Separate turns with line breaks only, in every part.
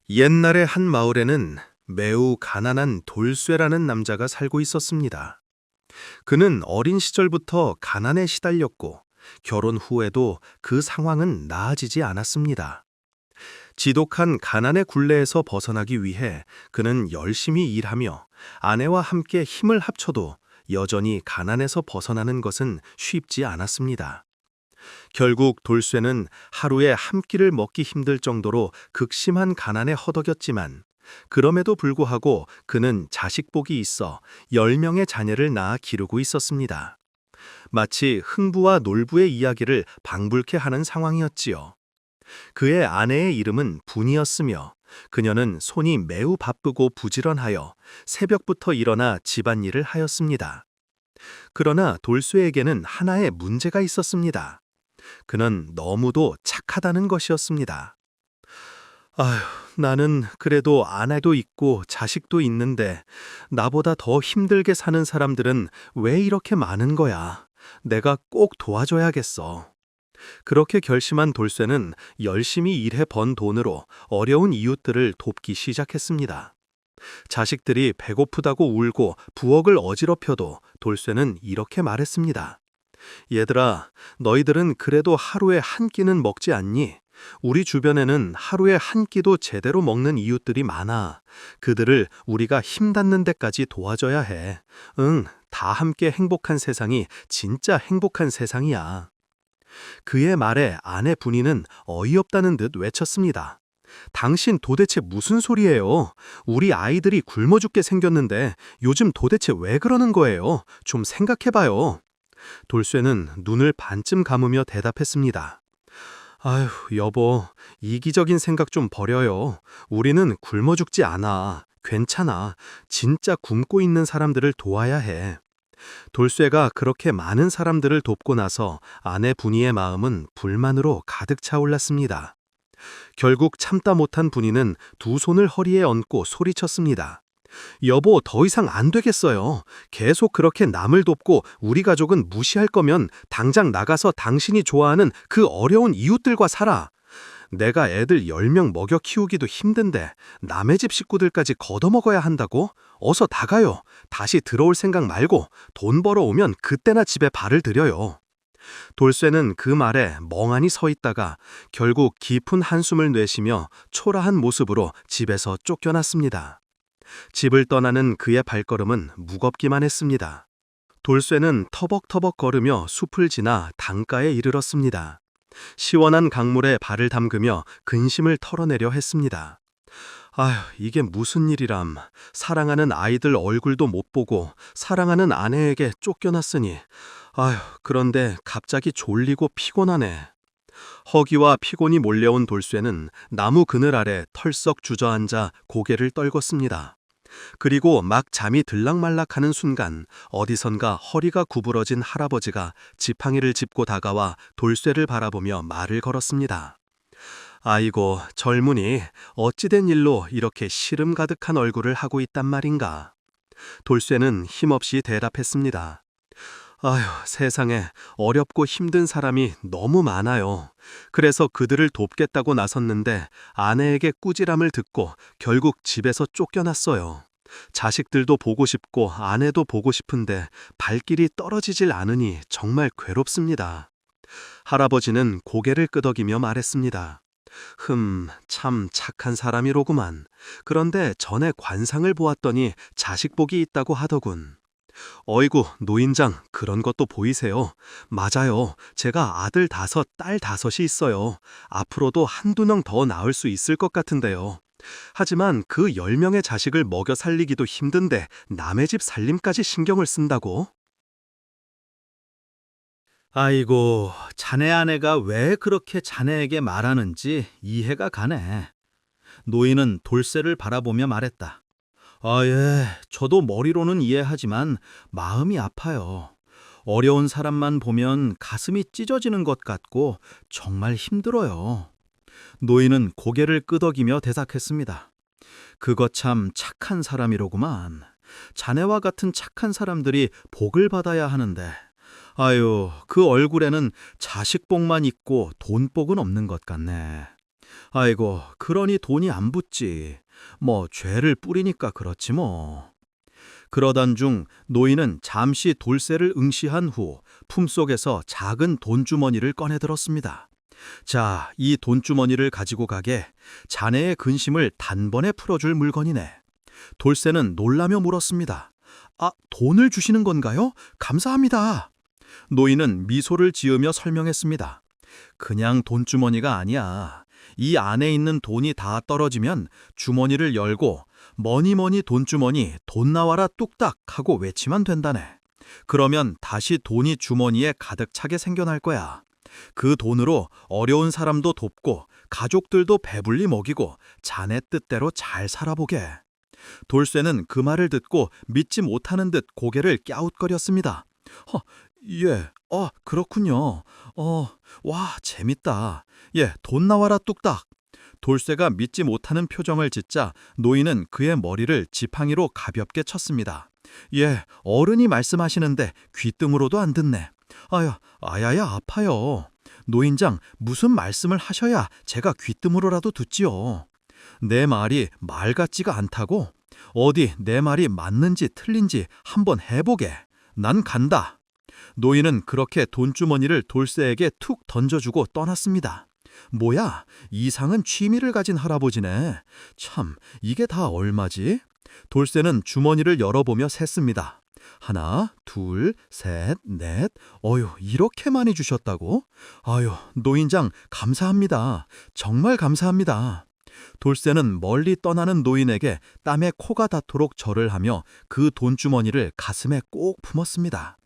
옛날의 한 마을에는 매우 가난한 돌쇠라는 남자가 살고 있었습니다. 그는 어린 시절부터 가난에 시달렸고 결혼 후에도 그 상황은 나아지지 않았습니다. 지독한 가난의 굴레에서 벗어나기 위해 그는 열심히 일하며 아내와 함께 힘을 합쳐도 여전히 가난에서 벗어나는 것은 쉽지 않았습니다. 결국 돌쇠는 하루에 한 끼를 먹기 힘들 정도로 극심한 가난에 허덕였지만 그럼에도 불구하고 그는 자식복이 있어 10명의 자녀를 낳아 기르고 있었습니다. 마치 흥부와 놀부의 이야기를 방불케 하는 상황이었지요. 그의 아내의 이름은 분이었으며 그녀는 손이 매우 바쁘고 부지런하여 새벽부터 일어나 집안일을 하였습니다. 그러나 돌쇠에게는 하나의 문제가 있었습니다. 그는 너무도 착하다는 것이었습니다. 아휴, 나는 그래도 아내도 있고 자식도 있는데 나보다 더 힘들게 사는 사람들은 왜 이렇게 많은 거야? 내가 꼭 도와줘야겠어. 그렇게 결심한 돌쇠는 열심히 일해 번 돈으로 어려운 이웃들을 돕기 시작했습니다. 자식들이 배고프다고 울고 부엌을 어지럽혀도 돌쇠는 이렇게 말했습니다. 얘들아, 너희들은 그래도 하루에 한 끼는 먹지 않니? 우리 주변에는 하루에 한 끼도 제대로 먹는 이웃들이 많아. 그들을 우리가 힘 닿는 데까지 도와줘야 해. 응, 다 함께 행복한 세상이 진짜 행복한 세상이야. 그의 말에 아내 분이는 어이없다는 듯 외쳤습니다. 당신 도대체 무슨 소리예요? 우리 아이들이 굶어 죽게 생겼는데 요즘 도대체 왜 그러는 거예요? 좀 생각해봐요. 돌쇠는 눈을 반쯤 감으며 대답했습니다. 아휴, 여보, 이기적인 생각 좀 버려요. 우리는 굶어 죽지 않아. 괜찮아. 진짜 굶고 있는 사람들을 도와야 해. 돌쇠가 그렇게 많은 사람들을 돕고 나서 아내 분이의 마음은 불만으로 가득 차올랐습니다. 결국 참다 못한 분이는 두 손을 허리에 얹고 소리쳤습니다. 여보, 더 이상 안 되겠어요. 계속 그렇게 남을 돕고 우리 가족은 무시할 거면 당장 나가서 당신이 좋아하는 그 어려운 이웃들과 살아. 내가 애들 10명 먹여 키우기도 힘든데 남의 집 식구들까지 걷어먹어야 한다고? 어서 나가요. 다시 들어올 생각 말고 돈 벌어오면 그때나 집에 발을 들여요. 돌쇠는 그 말에 멍하니 서 있다가 결국 깊은 한숨을 내쉬며 초라한 모습으로 집에서 쫓겨났습니다. 집을 떠나는 그의 발걸음은 무겁기만 했습니다. 돌쇠는 터벅터벅 걸으며 숲을 지나 강가에 이르렀습니다. 시원한 강물에 발을 담그며 근심을 털어내려 했습니다. 아휴, 이게 무슨 일이람. 사랑하는 아이들 얼굴도 못 보고 사랑하는 아내에게 쫓겨났으니. 아휴, 그런데 갑자기 졸리고 피곤하네. 허기와 피곤이 몰려온 돌쇠는 나무 그늘 아래 털썩 주저앉아 고개를 떨궜습니다. 그리고 막 잠이 들락말락하는 순간 어디선가 허리가 구부러진 할아버지가 지팡이를 짚고 다가와 돌쇠를 바라보며 말을 걸었습니다. 아이고, 젊은이, 어찌된 일로 이렇게 시름 가득한 얼굴을 하고 있단 말인가? 돌쇠는 힘없이 대답했습니다. 아휴, 세상에 어렵고 힘든 사람이 너무 많아요. 그래서 그들을 돕겠다고 나섰는데 아내에게 꾸지람을 듣고 결국 집에서 쫓겨났어요. 자식들도 보고 싶고 아내도 보고 싶은데 발길이 떨어지질 않으니 정말 괴롭습니다. 할아버지는 고개를 끄덕이며 말했습니다. 참 착한 사람이로구만. 그런데 전에 관상을 보았더니 자식복이 있다고 하더군. 어이구, 노인장, 그런 것도 보이세요? 맞아요. 제가 아들 5, 딸 5이 있어요. 앞으로도 한두 명 더 낳을 수 있을 것 같은데요. 하지만 그 10명의 자식을 먹여 살리기도 힘든데 남의 집 살림까지 신경을 쓴다고?
아이고, 자네 아내가 왜 그렇게 자네에게 말하는지 이해가 가네. 노인은 돌쇠를 바라보며 말했다. 아, 예, 저도 머리로는 이해하지만 마음이 아파요. 어려운 사람만 보면 가슴이 찢어지는 것 같고 정말 힘들어요. 노인은 고개를 끄덕이며 대답했습니다. 그거 참 착한 사람이로구만. 자네와 같은 착한 사람들이 복을 받아야 하는데. 아유, 그 얼굴에는 자식복만 있고 돈복은 없는 것 같네. 아이고, 그러니 돈이 안 붙지. 뭐 죄를 뿌리니까 그렇지 뭐. 그러던 중 노인은 잠시 돌쇠를 응시한 후 품속에서 작은 돈주머니를 꺼내 들었습니다. 자, 이 돈주머니를 가지고 가게. 자네의 근심을 단번에 풀어줄 물건이네. 돌쇠는 놀라며 물었습니다. 아, 돈을 주시는 건가요? 감사합니다. 노인은 미소를 지으며 설명했습니다. 그냥 돈주머니가 아니야. 이 안에 있는 돈이 다 떨어지면 주머니를 열고 머니머니 돈주머니 돈 나와라 뚝딱 하고 외치면 된다네. 그러면 다시 돈이 주머니에 가득 차게 생겨날 거야. 그 돈으로 어려운 사람도 돕고 가족들도 배불리 먹이고 자네 뜻대로 잘 살아보게. 돌쇠는 그 말을 듣고 믿지 못하는 듯 고개를 갸웃거렸습니다. 예, 그렇군요. 와, 재밌다. 예, 돈 나와라 뚝딱. 돌쇠가 믿지 못하는 표정을 짓자 노인은 그의 머리를 지팡이로 가볍게 쳤습니다. 예, 어른이 말씀하시는데 귀등으로도 안 듣네. 아야야, 아파요. 노인장, 무슨 말씀을 하셔야 제가 귀뜸으로라도 듣지요. 내 말이 말 같지가 않다고? 어디 내 말이 맞는지 틀린지 한번 해보게. 난 간다. 노인은 그렇게 돈주머니를 돌쇠에게 툭 던져주고 떠났습니다. 뭐야, 이상한 취미를 가진 할아버지네. 참, 이게 다 얼마지? 돌쇠는 주머니를 열어보며 셌습니다. 하나, 둘, 셋, 넷. 이렇게 많이 주셨다고? 노인장 감사합니다. 정말 감사합니다. 돌쇠는 멀리 떠나는 노인에게 땀에 코가 닿도록 절을 하며 그 돈주머니를 가슴에 꼭 품었습니다.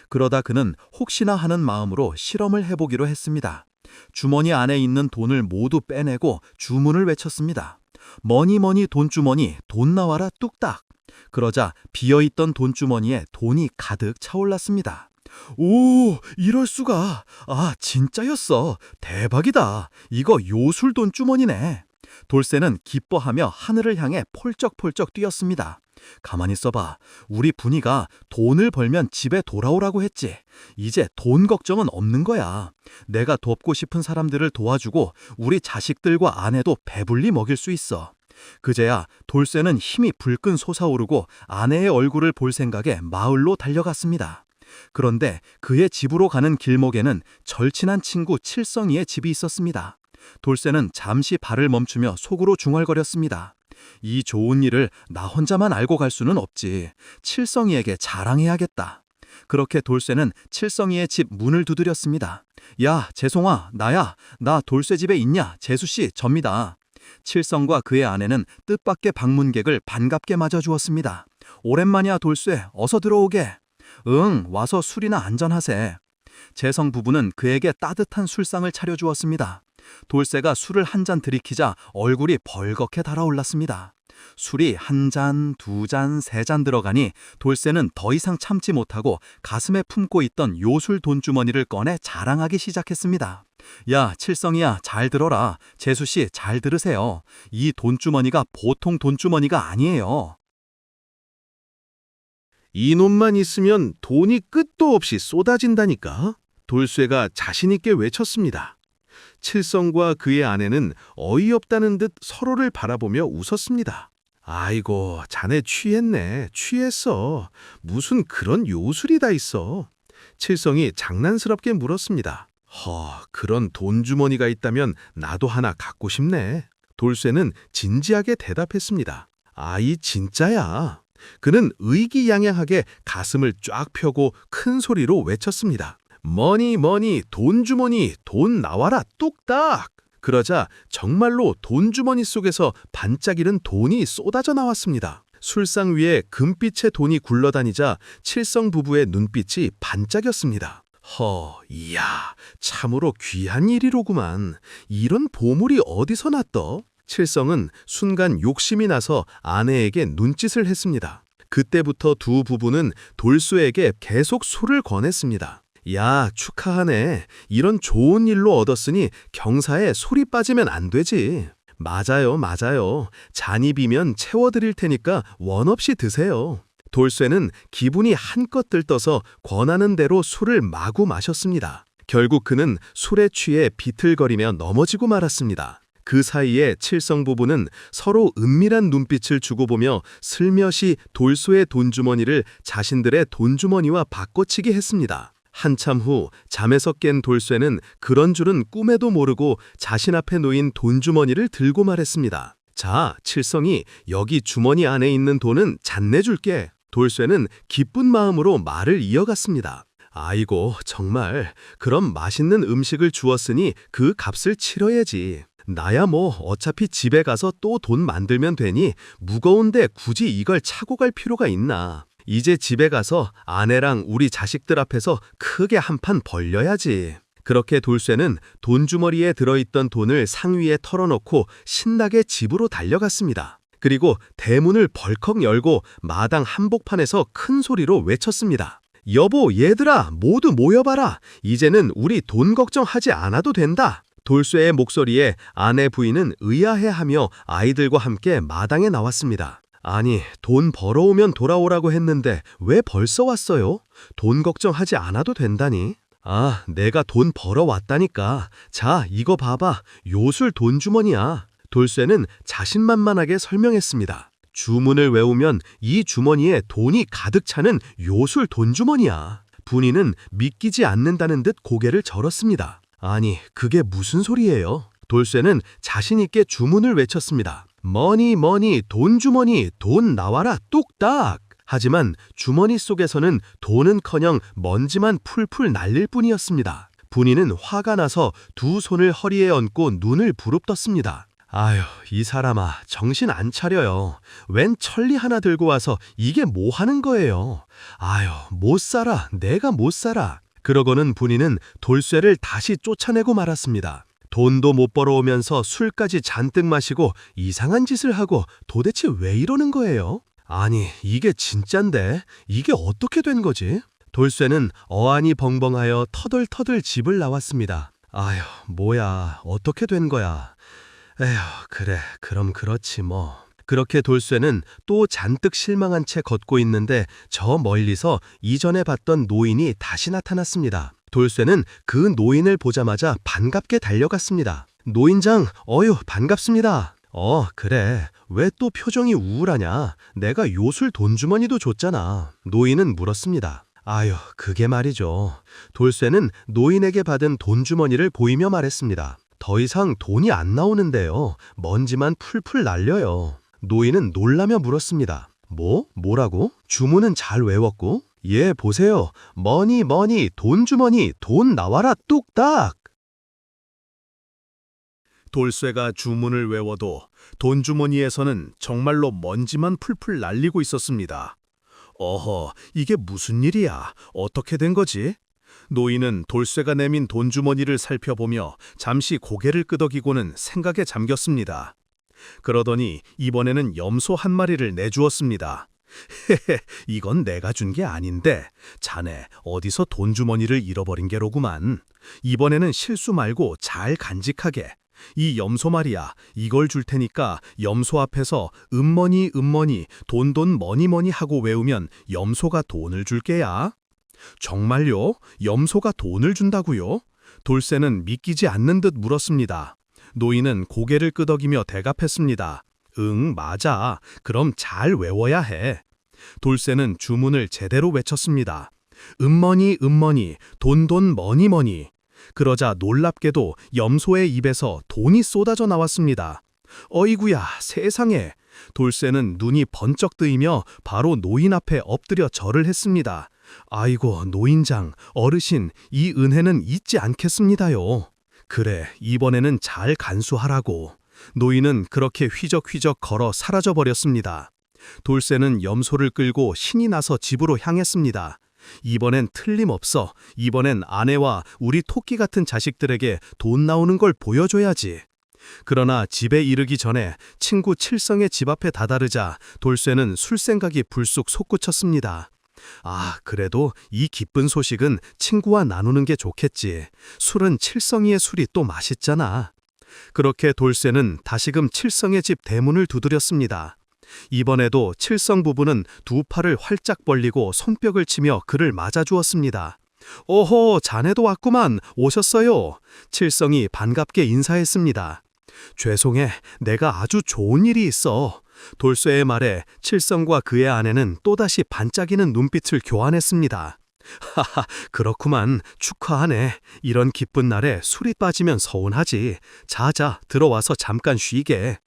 그러다 그는 혹시나 하는 마음으로 실험을 해보기로 했습니다. 주머니 안에 있는 돈을 모두 빼내고 주문을 외쳤습니다. 머니머니 돈주머니 돈 나와라 뚝딱. 그러자 비어있던 돈주머니에 돈이 가득 차올랐습니다. 오, 이럴 수가. 진짜였어. 대박이다. 이거 요술 돈주머니네. 돌쇠는 기뻐하며 하늘을 향해 폴쩍폴쩍 뛰었습니다. 가만히 있어봐. 우리 분이가 돈을 벌면 집에 돌아오라고 했지. 이제 돈 걱정은 없는 거야. 내가 돕고 싶은 사람들을 도와주고 우리 자식들과 아내도 배불리 먹일 수 있어. 그제야 돌쇠는 힘이 불끈 솟아오르고 아내의 얼굴을 볼 생각에 마을로 달려갔습니다. 그런데 그의 집으로 가는 길목에는 절친한 친구 칠성이의 집이 있었습니다. 돌쇠는 잠시 발을 멈추며 속으로 중얼거렸습니다. 이 좋은 일을 나 혼자만 알고 갈 수는 없지. 칠성이에게 자랑해야겠다. 그렇게 돌쇠는 칠성이의 집 문을 두드렸습니다. 야, 재송아, 나야. 나 돌쇠 집에 있냐? 재수씨, 접니다. 칠성과 그의 아내는 뜻밖의 방문객을 반갑게 맞아주었습니다. 오랜만이야 돌쇠, 어서 들어오게. 응, 와서 술이나 한잔하세. 재성 부부는 그에게 따뜻한 술상을 차려주었습니다. 돌쇠가 술을 한 잔 들이키자 얼굴이 벌겋게 달아올랐습니다. 술이 한 잔, 두 잔, 세 잔 들어가니 돌쇠는 더 이상 참지 못하고 가슴에 품고 있던 요술 돈주머니를 꺼내 자랑하기 시작했습니다. 야, 칠성이야, 잘 들어라. 재수씨, 잘 들으세요. 이 돈주머니가 보통 돈주머니가 아니에요.
이놈만 있으면 돈이 끝도 없이 쏟아진다니까. 돌쇠가 자신있게 외쳤습니다. 칠성과 그의 아내는 어이없다는 듯 서로를 바라보며 웃었습니다. 아이고, 자네 취했네. 취했어. 무슨 그런 요술이 다 있어. 칠성이 장난스럽게 물었습니다. 그런 돈주머니가 있다면 나도 하나 갖고 싶네. 돌쇠는 진지하게 대답했습니다. 이 진짜야. 그는 의기양양하게 가슴을 쫙 펴고 큰 소리로 외쳤습니다. 머니, 돈주머니, 돈 나와라 뚝딱. 그러자 정말로 돈주머니 속에서 반짝이는 돈이 쏟아져 나왔습니다. 술상 위에 금빛의 돈이 굴러다니자 칠성 부부의 눈빛이 반짝였습니다. 이야, 참으로 귀한 일이로구만. 이런 보물이 어디서 났더? 칠성은 순간 욕심이 나서 아내에게 눈짓을 했습니다. 그때부터 두 부부는 돌쇠에게 계속 술을 권했습니다. 야, 축하하네. 이런 좋은 일로 얻었으니 경사에 솔이 빠지면 안 되지. 맞아요. 잔이 비면 채워드릴 테니까 원 없이 드세요. 돌쇠는 기분이 한껏 들떠서 권하는 대로 술을 마구 마셨습니다. 결국 그는 술에 취해 비틀거리며 넘어지고 말았습니다. 그 사이에 칠성 부부는 서로 은밀한 눈빛을 주고보며 슬며시 돌쇠의 돈주머니를 자신들의 돈주머니와 바꿔치기 했습니다. 한참 후 잠에서 깬 돌쇠는 그런 줄은 꿈에도 모르고 자신 앞에 놓인 돈주머니를 들고 말했습니다. 자, 칠성이 여기 주머니 안에 있는 돈은 잔내 줄게. 돌쇠는 기쁜 마음으로 말을 이어갔습니다. 아이고, 정말 그럼 맛있는 음식을 주었으니 그 값을 치러야지. 나야 뭐 어차피 집에 가서 또 돈 만들면 되니 무거운데 굳이 이걸 차고 갈 필요가 있나. 이제 집에 가서 아내랑 우리 자식들 앞에서 크게 한판 벌려야지. 그렇게 돌쇠는 돈주머니에 들어있던 돈을 상위에 털어놓고 신나게 집으로 달려갔습니다. 그리고 대문을 벌컥 열고 마당 한복판에서 큰 소리로 외쳤습니다. 여보, 얘들아, 모두 모여봐라. 이제는 우리 돈 걱정하지 않아도 된다. 돌쇠의 목소리에 아내 부인은 의아해하며 아이들과 함께 마당에 나왔습니다. 아니, 돈 벌어오면 돌아오라고 했는데 왜 벌써 왔어요? 돈 걱정하지 않아도 된다니? 아, 내가 돈 벌어왔다니까. 자, 이거 봐봐. 요술 돈주머니야. 돌쇠는 자신만만하게 설명했습니다. 주문을 외우면 이 주머니에 돈이 가득 차는 요술 돈주머니야. 분이는 믿기지 않는다는 듯 고개를 저었습니다. 아니, 그게 무슨 소리예요? 돌쇠는 자신 있게 주문을 외쳤습니다. 머니 머니 돈주머니 돈 나와라 뚝딱. 하지만 주머니 속에서는 돈은커녕 먼지만 풀풀 날릴 뿐이었습니다. 분이는 화가 나서 두 손을 허리에 얹고 눈을 부릅떴습니다. 아휴, 이 사람아, 정신 안 차려요. 웬 천리 하나 들고 와서 이게 뭐 하는 거예요? 아휴, 못 살아, 내가 못 살아. 그러고는 분이는 돌쇠를 다시 쫓아내고 말았습니다. 돈도 못 벌어오면서 술까지 잔뜩 마시고 이상한 짓을 하고 도대체 왜 이러는 거예요? 아니, 이게 진짠데 이게 어떻게 된 거지? 돌쇠는 어안이 벙벙하여 터덜터덜 집을 나왔습니다. 아휴, 뭐야, 어떻게 된 거야? 에휴, 그래, 그럼 그렇지 뭐. 그렇게 돌쇠는 또 잔뜩 실망한 채 걷고 있는데 저 멀리서 이전에 봤던 노인이 다시 나타났습니다. 돌쇠는 그 노인을 보자마자 반갑게 달려갔습니다. 노인장, 어휴, 반갑습니다. 그래. 왜 또 표정이 우울하냐? 내가 요술 돈주머니도 줬잖아. 노인은 물었습니다. 아유, 그게 말이죠. 돌쇠는 노인에게 받은 돈주머니를 보이며 말했습니다. 더 이상 돈이 안 나오는데요. 먼지만 풀풀 날려요. 노인은 놀라며 물었습니다. 뭐라고? 주문은 잘 외웠고? 예, 보세요. 머니 머니 돈주머니 돈 나와라 뚝딱. 돌쇠가 주문을 외워도 돈주머니에서는 정말로 먼지만 풀풀 날리고 있었습니다. 어허, 이게 무슨 일이야? 어떻게 된 거지? 노인은 돌쇠가 내민 돈주머니를 살펴보며 잠시 고개를 끄덕이고는 생각에 잠겼습니다. 그러더니 이번에는 염소 한 마리를 내주었습니다. 헤헤, 이건 내가 준 게 아닌데 자네 어디서 돈주머니를 잃어버린 게로구만. 이번에는 실수 말고 잘 간직하게. 이 염소 말이야, 이걸 줄 테니까 염소 앞에서 음머니 음머니 돈돈 머니머니 하고 외우면 염소가 돈을 줄게야. 정말요? 염소가 돈을 준다고요? 돌쇠는 믿기지 않는 듯 물었습니다. 노인은 고개를 끄덕이며 대답했습니다. 응, 맞아. 그럼 잘 외워야 해. 돌쇠는 주문을 제대로 외쳤습니다. 음머니 음머니 돈돈 머니머니. 그러자 놀랍게도 염소의 입에서 돈이 쏟아져 나왔습니다. 어이구야, 세상에. 돌쇠는 눈이 번쩍 뜨이며 바로 노인 앞에 엎드려 절을 했습니다. 아이고, 노인장, 어르신, 이 은혜는 잊지 않겠습니다요. 그래, 이번에는 잘 간수하라고. 노인은 그렇게 휘적휘적 걸어 사라져버렸습니다. 돌쇠는 염소를 끌고 신이 나서 집으로 향했습니다. 이번엔 틀림없어. 이번엔 아내와 우리 토끼 같은 자식들에게 돈 나오는 걸 보여줘야지. 그러나 집에 이르기 전에 친구 칠성의 집 앞에 다다르자 돌쇠는 술 생각이 불쑥 솟구쳤습니다. 아, 그래도 이 기쁜 소식은 친구와 나누는 게 좋겠지. 술은 칠성이의 술이 또 맛있잖아. 그렇게 돌쇠는 다시금 칠성의 집 대문을 두드렸습니다. 이번에도 칠성 부부는 두 팔을 활짝 벌리고 손뼉을 치며 그를 맞아주었습니다. 오호, 자네도 왔구만. 오셨어요. 칠성이 반갑게 인사했습니다. 죄송해, 내가 아주 좋은 일이 있어. 돌쇠의 말에 칠성과 그의 아내는 또다시 반짝이는 눈빛을 교환했습니다. 하하, 그렇구만. 축하하네. 이런 기쁜 날에 술이 빠지면 서운하지. 자자, 들어와서 잠깐 쉬게.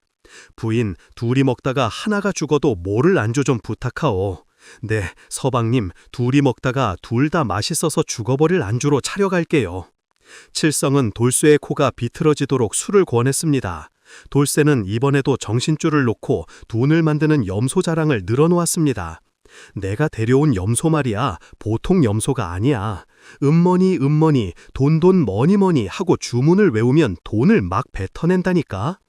부인, 둘이 먹다가 하나가 죽어도 모를 안주 좀 부탁하오. 네, 서방님, 둘이 먹다가 둘 다 맛있어서 죽어버릴 안주로 차려갈게요. 칠성은 돌쇠의 코가 비틀어지도록 술을 권했습니다. 돌쇠는 이번에도 정신줄을 놓고 돈을 만드는 염소 자랑을 늘어놓았습니다. 내가 데려온 염소 말이야, 보통 염소가 아니야. 음머니 음머니 돈돈 머니머니 하고 주문을 외우면 돈을 막 뱉어낸다니까.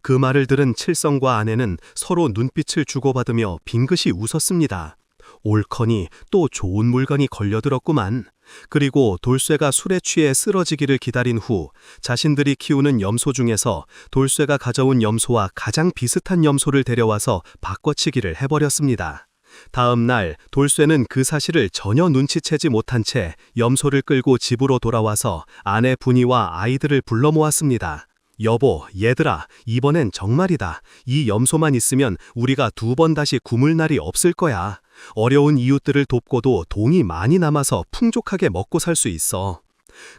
그 말을 들은 칠성과 아내는 서로 눈빛을 주고받으며 빙긋이 웃었습니다. 옳거니 또 좋은 물건이 걸려들었구만. 그리고 돌쇠가 술에 취해 쓰러지기를 기다린 후 자신들이 키우는 염소 중에서 돌쇠가 가져온 염소와 가장 비슷한 염소를 데려와서 바꿔치기를 해버렸습니다. 다음 날 돌쇠는 그 사실을 전혀 눈치채지 못한 채 염소를 끌고 집으로 돌아와서 아내 분이와 아이들을 불러 모았습니다. 여보, 얘들아, 이번엔 정말이다. 이 염소만 있으면 우리가 2번 다시 굶을 날이 없을 거야. 어려운 이웃들을 돕고도 돈이 많이 남아서 풍족하게 먹고 살 수 있어.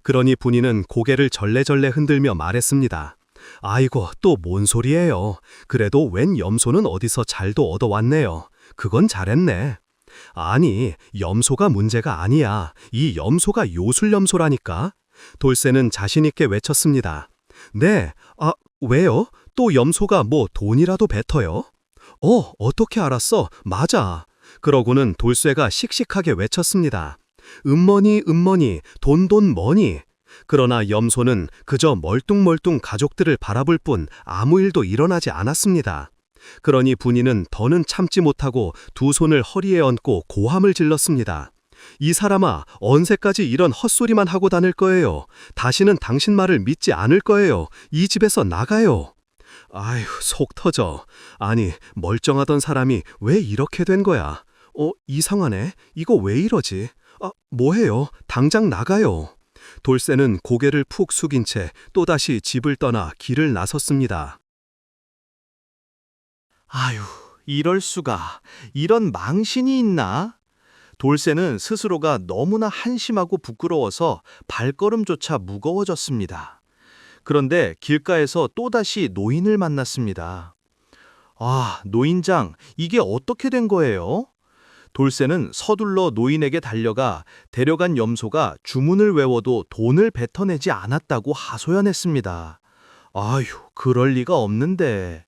그러니 분이는 고개를 절레절레 흔들며 말했습니다. 아이고, 또 뭔 소리예요. 그래도 웬 염소는 어디서 잘도 얻어왔네요. 그건 잘했네. 아니, 염소가 문제가 아니야. 이 염소가 요술염소라니까. 돌쇠는 자신있게 외쳤습니다. 네, 왜요? 또 염소가 뭐 돈이라도 뱉어요? 어떻게 알았어? 맞아. 그러고는 돌쇠가 씩씩하게 외쳤습니다. 음머니 음머니 돈돈 머니. 그러나 염소는 그저 멀뚱멀뚱 가족들을 바라볼 뿐 아무 일도 일어나지 않았습니다. 그러니 분이는 더는 참지 못하고 두 손을 허리에 얹고 고함을 질렀습니다. 이 사람아, 언제까지 이런 헛소리만 하고 다닐 거예요? 다시는 당신 말을 믿지 않을 거예요. 이 집에서 나가요. 아휴, 속 터져. 아니, 멀쩡하던 사람이 왜 이렇게 된 거야? 이상하네. 이거 왜 이러지? 뭐해요? 당장 나가요. 돌쇠는 고개를 푹 숙인 채 또다시 집을 떠나 길을 나섰습니다.
아유, 이럴 수가. 이런 망신이 있나? 돌쇠는 스스로가 너무나 한심하고 부끄러워서 발걸음조차 무거워졌습니다. 그런데 길가에서 또다시 노인을 만났습니다. 노인장, 이게 어떻게 된 거예요? 돌쇠는 서둘러 노인에게 달려가 데려간 염소가 주문을 외워도 돈을 뱉어내지 않았다고 하소연했습니다. 아휴, 그럴 리가 없는데.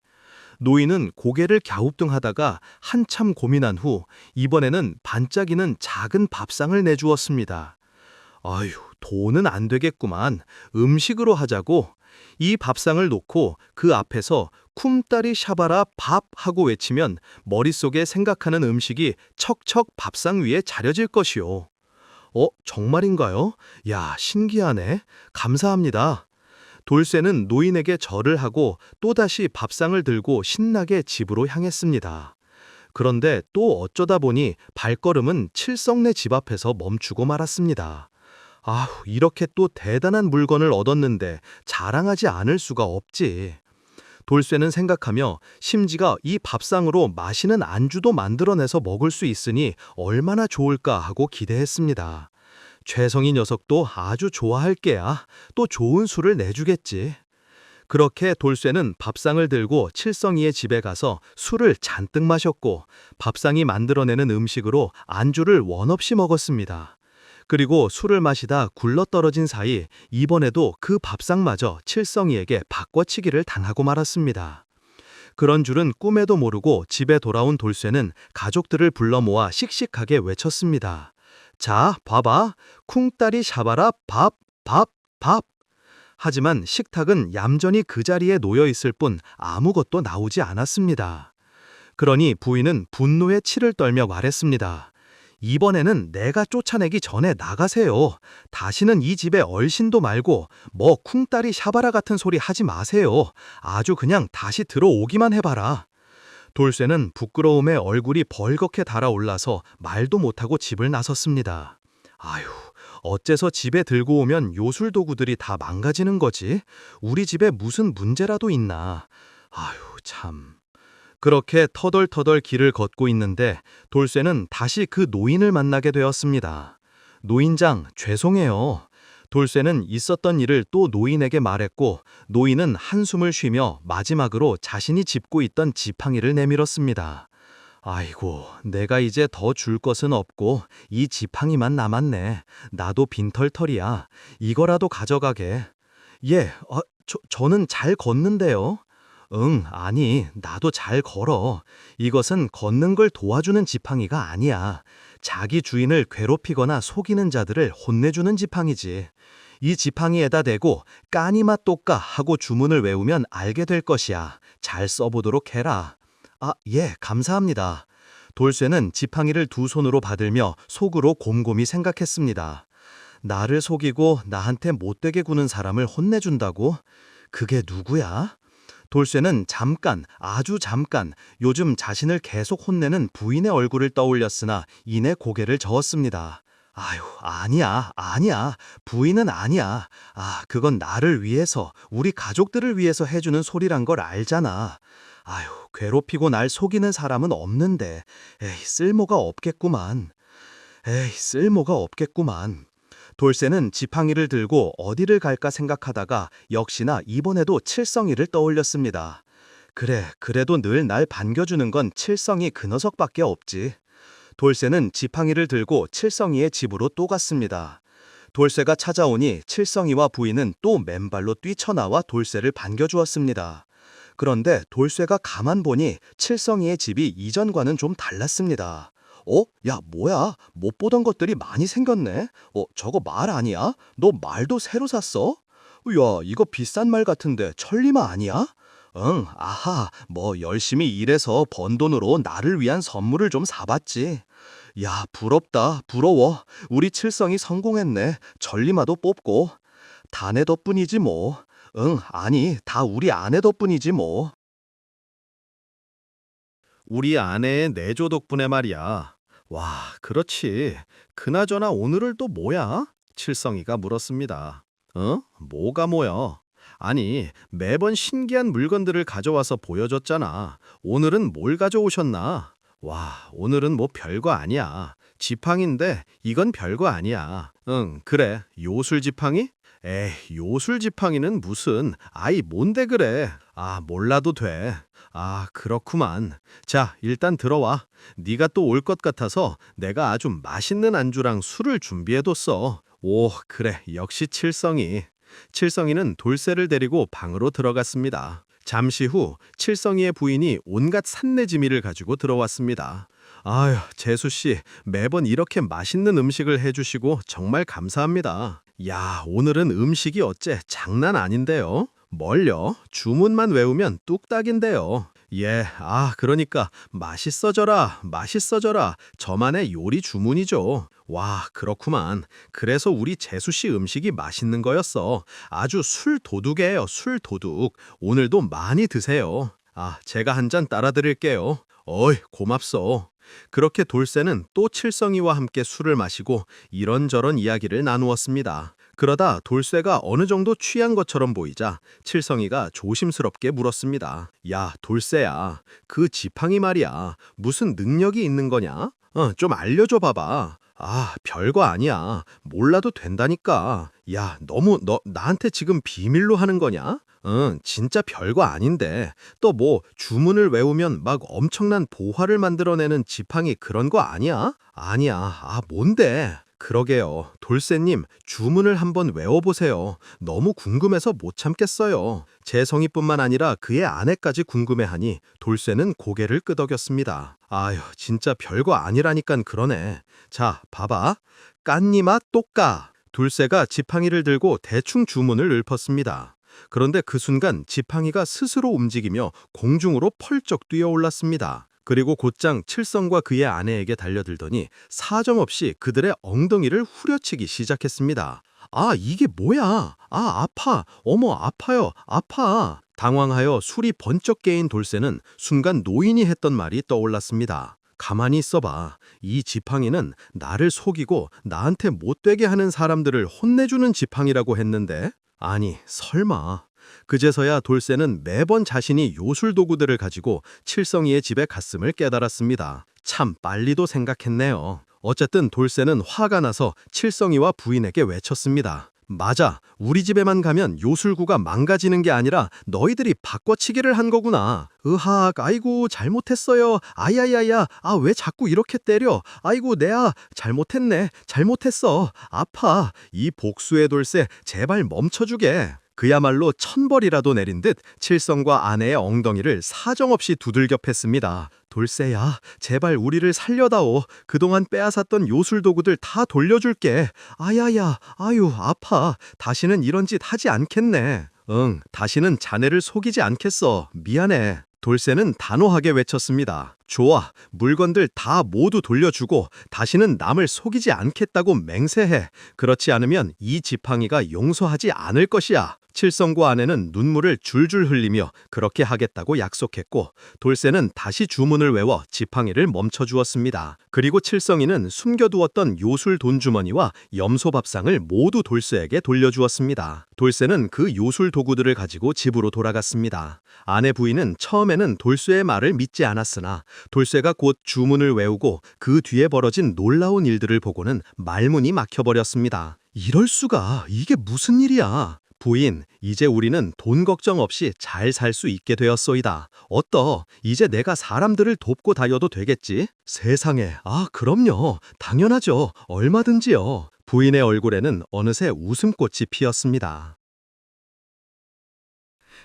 노인은 고개를 갸우뚱하다가 한참 고민한 후 이번에는 반짝이는 작은 밥상을 내주었습니다. 아휴, 돈은 안 되겠구만. 음식으로 하자고. 이 밥상을 놓고 그 앞에서 쿰따리 샤바라 밥 하고 외치면 머릿속에 생각하는 음식이 척척 밥상 위에 차려질 것이오. 정말인가요? 야, 신기하네. 감사합니다. 돌쇠는 노인에게 절을 하고 또다시 밥상을 들고 신나게 집으로 향했습니다. 그런데 또 어쩌다 보니 발걸음은 칠성네 집 앞에서 멈추고 말았습니다. 이렇게 또 대단한 물건을 얻었는데 자랑하지 않을 수가 없지. 돌쇠는 생각하며 심지가 이 밥상으로 맛있는 안주도 만들어내서 먹을 수 있으니 얼마나 좋을까 하고 기대했습니다. 최성희 녀석도 아주 좋아할 게야. 또 좋은 술을 내주겠지. 그렇게 돌쇠는 밥상을 들고 칠성이의 집에 가서 술을 잔뜩 마셨고 밥상이 만들어내는 음식으로 안주를 원없이 먹었습니다. 그리고 술을 마시다 굴러떨어진 사이 이번에도 그 밥상마저 칠성이에게 바꿔치기를 당하고 말았습니다. 그런 줄은 꿈에도 모르고 집에 돌아온 돌쇠는 가족들을 불러 모아 씩씩하게 외쳤습니다. 자, 봐봐. 쿵따리 샤바라 밥, 밥, 밥. 하지만 식탁은 얌전히 그 자리에 놓여 있을 뿐 아무것도 나오지 않았습니다. 그러니 부인은 분노에 치를 떨며 말했습니다. 이번에는 내가 쫓아내기 전에 나가세요. 다시는 이 집에 얼씬도 말고 뭐 쿵따리 샤바라 같은 소리 하지 마세요. 아주 그냥 다시 들어오기만 해봐라. 돌쇠는 부끄러움에 얼굴이 벌겋게 달아올라서 말도 못하고 집을 나섰습니다. 아휴,
어째서 집에 들고 오면 요술 도구들이 다 망가지는 거지? 우리 집에 무슨 문제라도 있나? 아휴, 참. 그렇게 터덜터덜 길을 걷고 있는데 돌쇠는 다시 그 노인을 만나게 되었습니다. 노인장, 죄송해요. 돌쇠는 있었던 일을 또 노인에게 말했고 노인은 한숨을 쉬며 마지막으로 자신이 짚고 있던 지팡이를 내밀었습니다. 아이고, 내가 이제 더 줄 것은 없고 이 지팡이만 남았네. 나도 빈털털이야. 이거라도 가져가게. 예, 저는 잘 걷는데요. 응, 아니, 나도 잘 걸어. 이것은 걷는 걸 도와주는 지팡이가 아니야. 자기 주인을 괴롭히거나 속이는 자들을 혼내주는 지팡이지. 이 지팡이에다 대고 까니맛 똑까 하고 주문을 외우면 알게 될 것이야. 잘 써보도록 해라. 아, 예, 감사합니다. 돌쇠는 지팡이를 두 손으로 받들며 속으로 곰곰이 생각했습니다. 나를 속이고 나한테 못되게 구는 사람을 혼내준다고? 그게 누구야? 돌쇠는 잠깐, 아주 잠깐, 요즘 자신을 계속 혼내는 부인의 얼굴을 떠올렸으나 이내 고개를 저었습니다. 아유, 아니야. 부인은 아니야. 아, 그건 나를 위해서, 우리 가족들을 위해서 해주는 소리란 걸 알잖아. 아유, 괴롭히고 날 속이는 사람은 없는데, 쓸모가 없겠구만. 돌쇠는 지팡이를 들고 어디를 갈까 생각하다가 역시나 이번에도 칠성이를 떠올렸습니다. 그래도 늘 날 반겨주는 건 칠성이 그 녀석밖에 없지. 돌쇠는 지팡이를 들고 칠성이의 집으로 또 갔습니다. 돌쇠가 찾아오니 칠성이와 부인은 또 맨발로 뛰쳐나와 돌쇠를 반겨주었습니다. 그런데 돌쇠가 가만 보니 칠성이의 집이 이전과는 좀 달랐습니다. 야, 뭐야? 못 보던 것들이 많이 생겼네. 저거 말 아니야? 너 말도 새로 샀어? 야, 이거 비싼 말 같은데 천리마 아니야? 응, 아하, 뭐 열심히 일해서 번 돈으로 나를 위한 선물을 좀 사봤지. 야, 부럽다, 부러워. 우리 칠성이 성공했네. 천리마도 뽑고. 다내 덕분이지 뭐. 응, 아니, 다 우리 아내 덕분이지 뭐. 우리 아내의 내조 덕분에 말이야. 와, 그렇지. 그나저나 오늘은 또 뭐야? 칠성이가 물었습니다. 뭐가 뭐야? 아니, 매번 신기한 물건들을 가져와서 보여줬잖아. 오늘은 뭘 가져오셨나? 와, 오늘은 뭐 별거 아니야. 지팡인데 이건 별거 아니야. 응, 그래. 요술 지팡이? 에이, 요술 지팡이는 무슨, 아이, 뭔데 그래. 아, 몰라도 돼. 아, 그렇구만. 자, 일단 들어와. 네가 또 올 것 같아서 내가 아주 맛있는 안주랑 술을 준비해뒀어. 오, 그래. 역시 칠성이. 칠성이는 돌쇠를 데리고 방으로 들어갔습니다. 잠시 후 칠성이의 부인이 온갖 산내지미를 가지고 들어왔습니다. 아휴, 재수씨, 매번 이렇게 맛있는 음식을 해주시고 정말 감사합니다. 야, 오늘은 음식이 어째 장난 아닌데요? 뭘요? 주문만 외우면 뚝딱인데요. 예, 그러니까 맛있어져라, 맛있어져라. 저만의 요리 주문이죠. 와, 그렇구만. 그래서 우리 재수씨 음식이 맛있는 거였어. 아주 술 도둑이에요, 술 도둑. 오늘도 많이 드세요. 아, 제가 한 잔 따라 드릴게요. 어이, 고맙소. 그렇게 돌쇠는 또 칠성이와 함께 술을 마시고 이런저런 이야기를 나누었습니다. 그러다 돌쇠가 어느 정도 취한 것처럼 보이자 칠성이가 조심스럽게 물었습니다. 야, 돌쇠야, 그 지팡이 말이야. 무슨 능력이 있는 거냐? 좀 알려줘 봐봐. 아, 별거 아니야. 몰라도 된다니까. 야, 너 나한테 지금 비밀로 하는 거냐? 응, 진짜 별거 아닌데. 또 뭐 주문을 외우면 막 엄청난 보화를 만들어내는 지팡이 그런 거 아니야? 아니야. 아, 뭔데? 그러게요. 돌쇠님, 주문을 한번 외워보세요. 너무 궁금해서 못 참겠어요. 재성이뿐만 아니라 그의 아내까지 궁금해하니 돌쇠는 고개를 끄덕였습니다. 아휴, 진짜 별거 아니라니깐 그러네. 자, 봐봐. 깐니마 똑까. 돌쇠가 지팡이를 들고 대충 주문을 읊었습니다. 그런데 그 순간 지팡이가 스스로 움직이며 공중으로 펄쩍 뛰어올랐습니다. 그리고 곧장 칠성과 그의 아내에게 달려들더니 사정없이 그들의 엉덩이를 후려치기 시작했습니다. 아, 이게 뭐야? 아, 아파. 어머, 아파요. 아파. 당황하여 술이 번쩍 깨인 돌쇠는 순간 노인이 했던 말이 떠올랐습니다. 가만히 있어봐. 이 지팡이는 나를 속이고 나한테 못되게 하는 사람들을 혼내주는 지팡이라고 했는데? 아니, 설마. 그제서야 돌쇠는 매번 자신이 요술 도구들을 가지고 칠성이의 집에 갔음을 깨달았습니다. 참 빨리도 생각했네요. 어쨌든 돌쇠는 화가 나서 칠성이와 부인에게 외쳤습니다. 맞아, 우리 집에만 가면 요술구가 망가지는 게 아니라 너희들이 바꿔치기를 한 거구나. 으악, 아이고 잘못했어요. 아야야야, 아 왜 자꾸 이렇게 때려. 아이고 내아, 잘못했네. 잘못했어. 아파. 이 복수의 돌쇠 제발 멈춰주게. 그야말로 천벌이라도 내린 듯 칠성과 아내의 엉덩이를 사정없이 두들겨 팼습니다. 돌쇠야, 제발 우리를 살려다오. 그동안 빼앗았던 요술 도구들 다 돌려줄게. 아야야, 아유, 아파. 다시는 이런 짓 하지 않겠네. 응, 다시는 자네를 속이지 않겠어. 미안해. 돌쇠는 단호하게 외쳤습니다. 좋아, 물건들 다 모두 돌려주고 다시는 남을 속이지 않겠다고 맹세해. 그렇지 않으면 이 지팡이가 용서하지 않을 것이야. 칠성과 아내는 눈물을 줄줄 흘리며 그렇게 하겠다고 약속했고 돌쇠는 다시 주문을 외워 지팡이를 멈춰주었습니다. 그리고 칠성이는 숨겨두었던 요술 돈주머니와 염소 밥상을 모두 돌쇠에게 돌려주었습니다. 돌쇠는 그 요술 도구들을 가지고 집으로 돌아갔습니다. 아내 부인은 처음에는 돌쇠의 말을 믿지 않았으나 돌쇠가 곧 주문을 외우고 그 뒤에 벌어진 놀라운 일들을 보고는 말문이 막혀버렸습니다. 이럴 수가, 이게 무슨 일이야? 부인, 이제 우리는 돈 걱정 없이 잘 살 수 있게 되었소이다. 어떠? 이제 내가 사람들을 돕고 다녀도 되겠지? 세상에, 아, 그럼요. 당연하죠. 얼마든지요. 부인의 얼굴에는 어느새 웃음꽃이 피었습니다.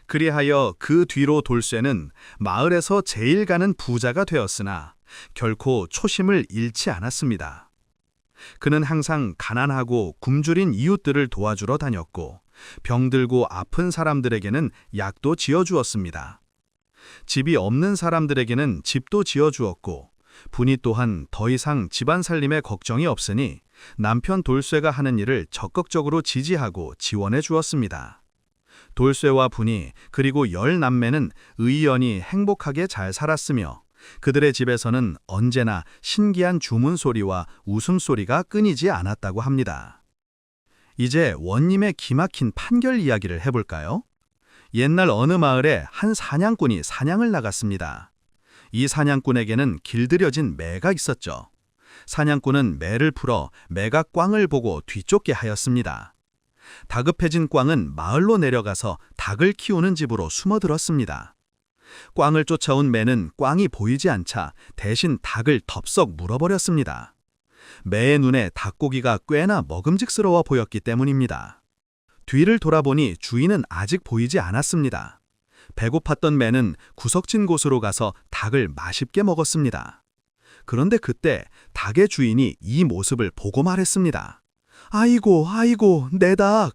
그리하여 그 뒤로 돌쇠는 마을에서 제일 가는 부자가 되었으나 결코 초심을 잃지 않았습니다. 그는 항상 가난하고 굶주린 이웃들을 도와주러 다녔고 병들고 아픈 사람들에게는 약도 지어주었습니다. 집이 없는 사람들에게는 집도 지어주었고 분이 또한 더 이상 집안 살림에 걱정이 없으니 남편 돌쇠가 하는 일을 적극적으로 지지하고 지원해 주었습니다. 돌쇠와 분이 그리고 10남매는 의연히 행복하게 잘 살았으며 그들의 집에서는 언제나 신기한 주문소리와 웃음소리가 끊이지 않았다고 합니다. 이제 원님의 기막힌 판결 이야기를 해볼까요? 옛날 어느 마을에 한 사냥꾼이 사냥을 나갔습니다. 이 사냥꾼에게는 길들여진 매가 있었죠. 사냥꾼은 매를 풀어 매가 꽝을 보고 뒤쫓게 하였습니다. 다급해진 꽝은 마을로 내려가서 닭을 키우는 집으로 숨어들었습니다. 꽝을 쫓아온 매는 꽝이 보이지 않자 대신 닭을 덥석 물어버렸습니다. 매의 눈에 닭고기가 꽤나 먹음직스러워 보였기 때문입니다. 뒤를 돌아보니 주인은 아직 보이지 않았습니다. 배고팠던 매는 구석진 곳으로 가서 닭을 맛있게 먹었습니다. 그런데 그때 닭의 주인이 이 모습을 보고 말했습니다. 아이고, 아이고, 내 닭!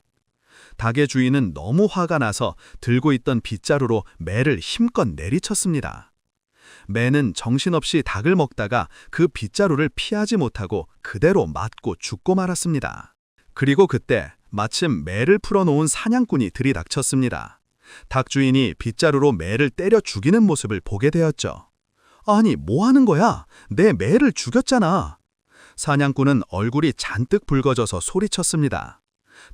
닭의 주인은 너무 화가 나서 들고 있던 빗자루로 매를 힘껏 내리쳤습니다. 매는 정신없이 닭을 먹다가 그 빗자루를 피하지 못하고 그대로 맞고 죽고 말았습니다. 그리고 그때 마침 매를 풀어놓은 사냥꾼이 들이닥쳤습니다. 닭 주인이 빗자루로 매를 때려 죽이는 모습을 보게 되었죠. 아니, 뭐 하는 거야? 내 매를 죽였잖아. 사냥꾼은 얼굴이 잔뜩 붉어져서 소리쳤습니다.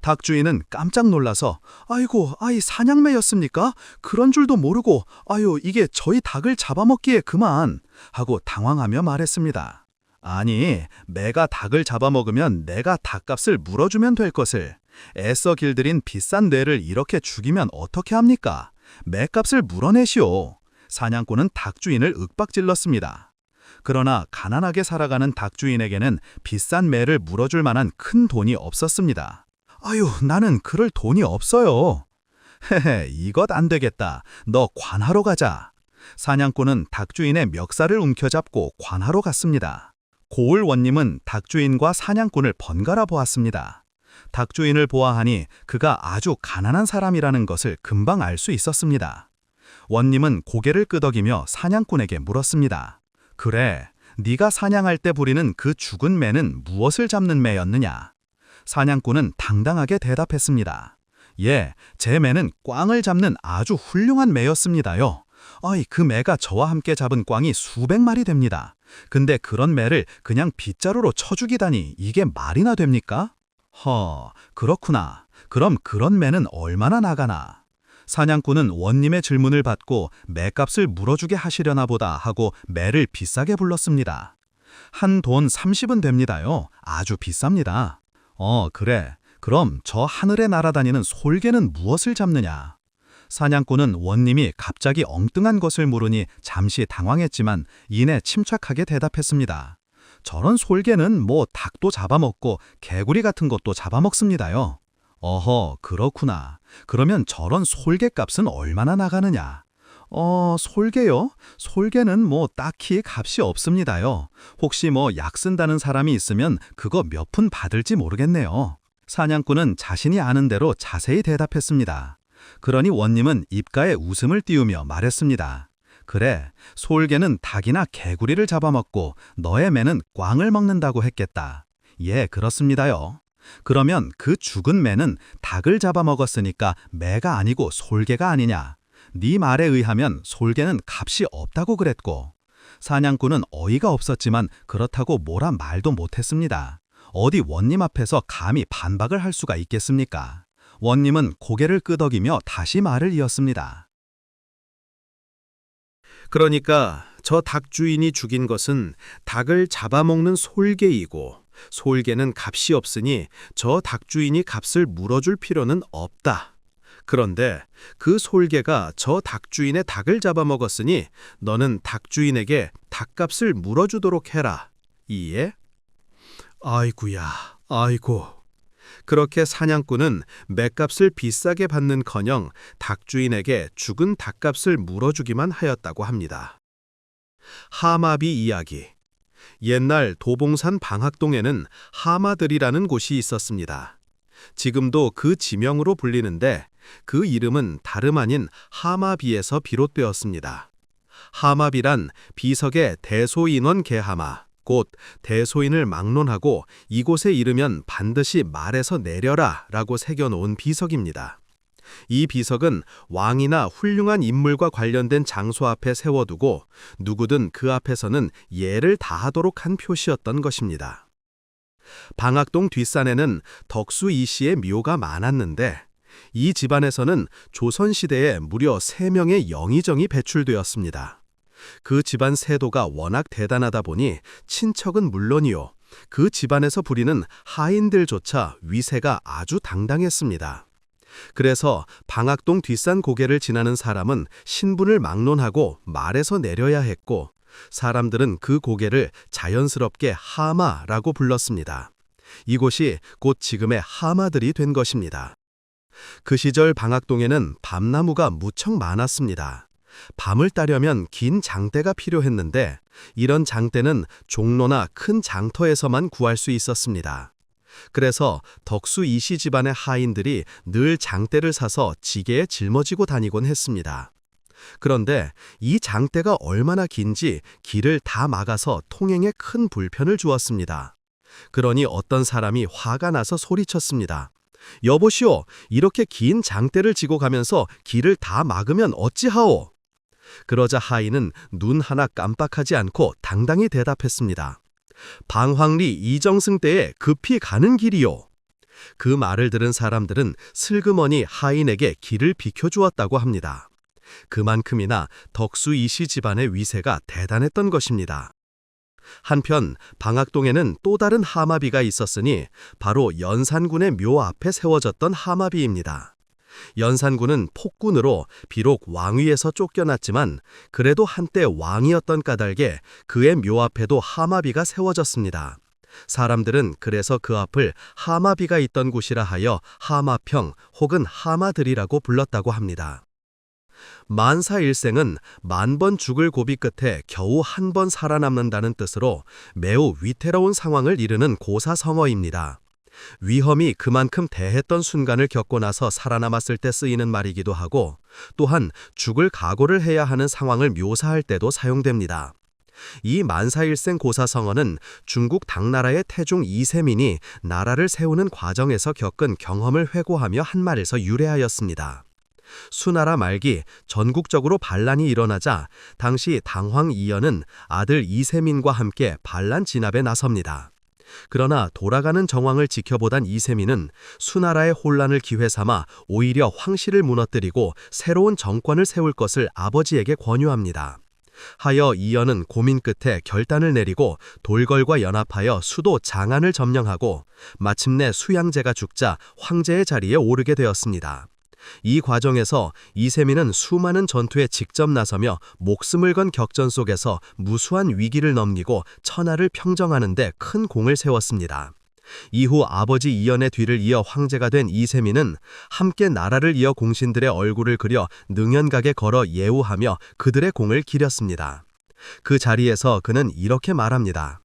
닭 주인은 깜짝 놀라서 아이고, 아이 사냥매였습니까? 그런 줄도 모르고 아유, 이게 저희 닭을 잡아먹기에 그만 하고 당황하며 말했습니다. 아니, 매가 닭을 잡아먹으면 내가 닭값을 물어주면 될 것을 애써 길들인 비싼 뇌를 이렇게 죽이면 어떻게 합니까? 매값을 물어내시오. 사냥꾼은 닭 주인을 윽박질렀습니다. 그러나 가난하게 살아가는 닭 주인에게는 비싼 매를 물어줄 만한 큰 돈이 없었습니다. 아유, 나는 그럴 돈이 없어요. 헤헤, 이것 안 되겠다. 너 관하러 가자. 사냥꾼은 닭 주인의 멱살을 움켜잡고 관하러 갔습니다. 고을 원님은 닭 주인과 사냥꾼을 번갈아 보았습니다. 닭 주인을 보아하니 그가 아주 가난한 사람이라는 것을 금방 알 수 있었습니다. 원님은 고개를 끄덕이며 사냥꾼에게 물었습니다. 그래, 네가 사냥할 때 부리는 그 죽은 매는 무엇을 잡는 매였느냐? 사냥꾼은 당당하게 대답했습니다. 예, 제 매는 꽝을 잡는 아주 훌륭한 매였습니다요. 어이, 그 매가 저와 함께 잡은 꽝이 수백 마리 됩니다. 근데 그런 매를 그냥 빗자루로 쳐 죽이다니 이게 말이나 됩니까? 그렇구나. 그럼 그런 매는 얼마나 나가나? 사냥꾼은 원님의 질문을 받고 매값을 물어주게 하시려나 보다 하고 매를 비싸게 불렀습니다. 한 돈 30은 됩니다요. 아주 비쌉니다. 그래. 그럼 저 하늘에 날아다니는 솔개는 무엇을 잡느냐? 사냥꾼은 원님이 갑자기 엉뚱한 것을 물으니 잠시 당황했지만 이내 침착하게 대답했습니다. 저런 솔개는 뭐 닭도 잡아먹고 개구리 같은 것도 잡아먹습니다요. 그렇구나. 그러면 저런 솔개 값은 얼마나 나가느냐? 솔개요? 솔개는 뭐 딱히 값이 없습니다요. 혹시 뭐 약 쓴다는 사람이 있으면 그거 몇 푼 받을지 모르겠네요. 사냥꾼은 자신이 아는 대로 자세히 대답했습니다. 그러니 원님은 입가에 웃음을 띄우며 말했습니다. 그래, 솔개는 닭이나 개구리를 잡아먹고 너의 매는 꽝을 먹는다고 했겠다. 예, 그렇습니다요. 그러면 그 죽은 매는 닭을 잡아먹었으니까 매가 아니고 솔개가 아니냐? 네 말에 의하면 솔개는 값이 없다고 그랬고. 사냥꾼은 어이가 없었지만 그렇다고 뭐라 말도 못했습니다. 어디 원님 앞에서 감히 반박을 할 수가 있겠습니까? 원님은 고개를 끄덕이며 다시 말을 이었습니다.
그러니까 저 닭 주인이 죽인 것은 닭을 잡아먹는 솔개이고 솔개는 값이 없으니 저 닭 주인이 값을 물어줄 필요는 없다. 그런데 그 솔개가 저 닭 주인의 닭을 잡아먹었으니 너는 닭 주인에게 닭값을 물어주도록 해라. 이해? 아이구야, 아이고. 그렇게 사냥꾼은 맷값을 비싸게 받는커녕 닭 주인에게 죽은 닭값을 물어주기만 하였다고 합니다. 하마비 이야기. 옛날 도봉산 방학동에는 하마들이라는 곳이 있었습니다. 지금도 그 지명으로 불리는데 그 이름은 다름 아닌 하마비에서 비롯되었습니다. 하마비란 비석의 대소인원 개하마, 곧 대소인을 막론하고 이곳에 이르면 반드시 말에서 내려라 라고 새겨놓은 비석입니다. 이 비석은 왕이나 훌륭한 인물과 관련된 장소 앞에 세워두고 누구든 그 앞에서는 예를 다하도록 한 표시였던 것입니다. 방학동 뒷산에는 덕수 이씨의 묘가 많았는데 이 집안에서는 조선시대에 무려 3명의 영의정이 배출되었습니다. 그 집안 세도가 워낙 대단하다 보니 친척은 물론이요, 그 집안에서 부리는 하인들조차 위세가 아주 당당했습니다. 그래서 방학동 뒷산 고개를 지나는 사람은 신분을 막론하고 말에서 내려야 했고 사람들은 그 고개를 자연스럽게 하마라고 불렀습니다. 이곳이 곧 지금의 하마들이 된 것입니다. 그 시절 방학동에는 밤나무가 무척 많았습니다. 밤을 따려면 긴 장대가 필요했는데 이런 장대는 종로나 큰 장터에서만 구할 수 있었습니다. 그래서 덕수 이씨 집안의 하인들이 늘 장대를 사서 지게에 짊어지고 다니곤 했습니다. 그런데 이 장대가 얼마나 긴지 길을 다 막아서 통행에 큰 불편을 주었습니다. 그러니 어떤 사람이 화가 나서 소리쳤습니다. 여보시오, 이렇게 긴 장대를 지고 가면서 길을 다 막으면 어찌하오? 그러자 하인은 눈 하나 깜빡하지 않고 당당히 대답했습니다. 방황리 이정승 때에 급히 가는 길이요. 그 말을 들은 사람들은 슬그머니 하인에게 길을 비켜주었다고 합니다. 그만큼이나 덕수 이씨 집안의 위세가 대단했던 것입니다. 한편 방학동에는 또 다른 하마비가 있었으니 바로 연산군의 묘 앞에 세워졌던 하마비입니다. 연산군은 폭군으로 비록 왕위에서 쫓겨났지만 그래도 한때 왕이었던 까닭에 그의 묘 앞에도 하마비가 세워졌습니다. 사람들은 그래서 그 앞을 하마비가 있던 곳이라 하여 하마평 혹은 하마들이라고 불렀다고 합니다. 만사일생은 만번 죽을 고비 끝에 겨우 한 번 살아남는다는 뜻으로 매우 위태로운 상황을 이르는 고사성어입니다. 위험이 그만큼 대했던 순간을 겪고 나서 살아남았을 때 쓰이는 말이기도 하고 또한 죽을 각오를 해야 하는 상황을 묘사할 때도 사용됩니다. 이 만사일생 고사성어는 중국 당나라의 태종 이세민이 나라를 세우는 과정에서 겪은 경험을 회고하며 한 말에서 유래하였습니다. 수나라 말기 전국적으로 반란이 일어나자 당시 당황 이연은 아들 이세민과 함께 반란 진압에 나섭니다. 그러나 돌아가는 정황을 지켜보던 이세민은 수나라의 혼란을 기회 삼아 오히려 황실을 무너뜨리고 새로운 정권을 세울 것을 아버지에게 권유합니다. 하여 이연은 고민 끝에 결단을 내리고 돌걸과 연합하여 수도 장안을 점령하고 마침내 수양제가 죽자 황제의 자리에 오르게 되었습니다. 이 과정에서 이세민은 수많은 전투에 직접 나서며 목숨을 건 격전 속에서 무수한 위기를 넘기고 천하를 평정하는 데 큰 공을 세웠습니다. 이후 아버지 이연의 뒤를 이어 황제가 된 이세민은 함께 나라를 이어 공신들의 얼굴을 그려 능연각에 걸어 예우하며 그들의 공을 기렸습니다. 그 자리에서 그는 이렇게 말합니다.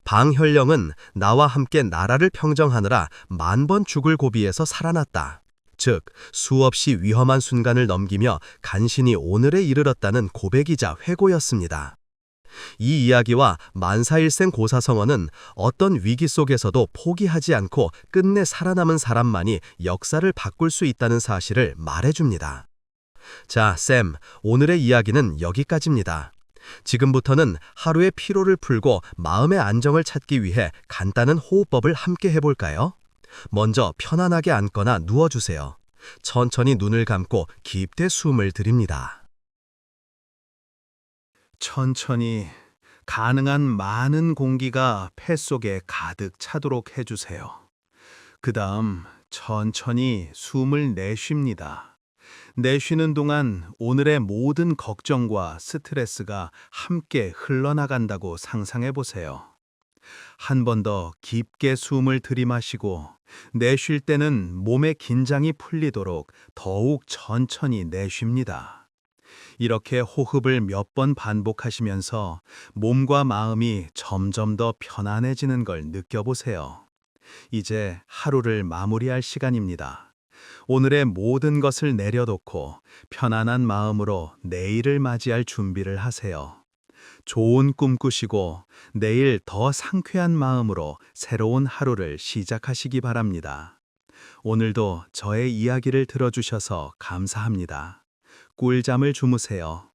방현령은 나와 함께 나라를 평정하느라 10,000번 죽을 고비에서 살아났다. 즉 수없이 위험한 순간을 넘기며 간신히 오늘에 이르렀다는 고백이자 회고였습니다. 이 이야기와 만사일생 고사성어는 어떤 위기 속에서도 포기하지 않고 끝내 살아남은 사람만이 역사를 바꿀 수 있다는 사실을 말해줍니다. 자, 쌤, 오늘의 이야기는 여기까지입니다. 지금부터는 하루의 피로를 풀고 마음의 안정을 찾기 위해 간단한 호흡법을 함께 해볼까요? 먼저 편안하게 앉거나 누워주세요. 천천히 눈을 감고 깊게 숨을 들입니다. 천천히 가능한 많은 공기가 폐 속에 가득 차도록 해주세요. 그 다음 천천히 숨을 내쉽니다. 내쉬는 동안 오늘의 모든 걱정과 스트레스가 함께 흘러나간다고 상상해 보세요. 한 번 더 깊게 숨을 들이마시고 내쉴 때는 몸의 긴장이 풀리도록 더욱 천천히 내쉽니다. 이렇게 호흡을 몇 번 반복하시면서 몸과 마음이 점점 더 편안해지는 걸 느껴보세요. 이제 하루를 마무리할 시간입니다. 오늘의 모든 것을 내려놓고 편안한 마음으로 내일을 맞이할 준비를 하세요. 좋은 꿈 꾸시고 내일 더 상쾌한 마음으로 새로운 하루를 시작하시기 바랍니다. 오늘도 저의 이야기를 들어주셔서 감사합니다. 꿀잠을 주무세요.